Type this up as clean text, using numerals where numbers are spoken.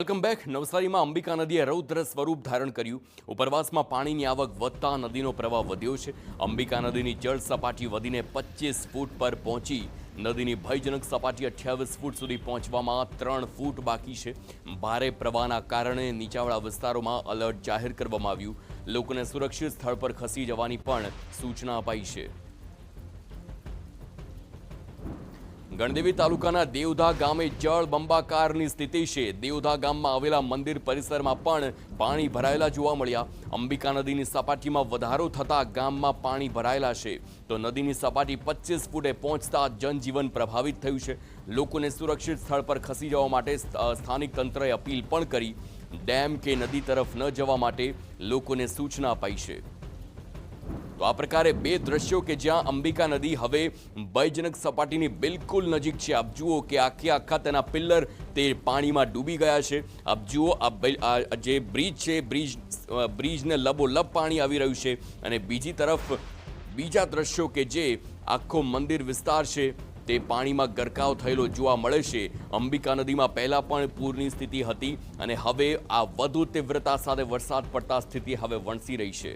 Welcome back. નવસારીમાં અંબિકા નદીએ રૌદ્ર સ્વરૂપ ધારણ કર્યું. ઉપરવાસમાં પાણીની આવક વધતા નદીનો પ્રવાહ વધ્યો છે. અંબિકા નદીની જળ સપાટી વધીને 25 ફૂટ પર પહોંચી નદીની ભયજનક સપાટી 28 ફૂટ સુધી પહોંચવામાં 3 ફૂટ બાકી છે. ભારે પ્રવાહના કારણે નીચાણવાળા વિસ્તારોમાં એલર્ટ જાહેર કરવામાં આવ્યું. લોકોને સુરક્ષિત સ્થળ પર ખસી જવાની પણ સૂચના અપાઈ છે. ગણદેવી તાલુકાના દેવધા ગામે જળબંબાકારની સ્થિતિ છે. દેવધા ગામમાં આવેલા મંદિર પરિસરમાં પણ પાણી ભરાયેલા જોવા મળ્યા. અંબિકા નદીની સપાટીમાં વધારો થતાં ગામમાં પાણી ભરાયેલા છે. તો નદીની સપાટી 25 ફૂટે પહોંચતા જનજીવન પ્રભાવિત થયું છે. લોકોને સુરક્ષિત સ્થળ પર ખસી જવા માટે સ્થાનિક તંત્રએ અપીલ પણ કરી. ડેમ કે નદી તરફ ન જવા માટે લોકોને સૂચના અપાઈ છે. તો આ પ્રકારે બે દ્રશ્યો કે જ્યાં અંબિકા નદી હવે ભયજનક સપાટીની બિલકુલ નજીક છે. આપ જુઓ કે આખા તેના પિલ્લર તે પાણીમાં ડૂબી ગયા છે. આપ જુઓ આ જે બ્રિજ છે, બ્રિજને લબોલબ પાણી આવી રહ્યું છે. અને બીજી તરફ બીજા દ્રશ્યો કે જે આખો મંદિર વિસ્તાર છે તે પાણીમાં ગરકાવ થયેલો જોવા મળે છે. અંબિકા નદીમાં પહેલા પણ પૂરની સ્થિતિ હતી અને હવે આ વધુ તીવ્રતા સાથે વરસાદ પડતા સ્થિતિ હવે વણસી રહી છે.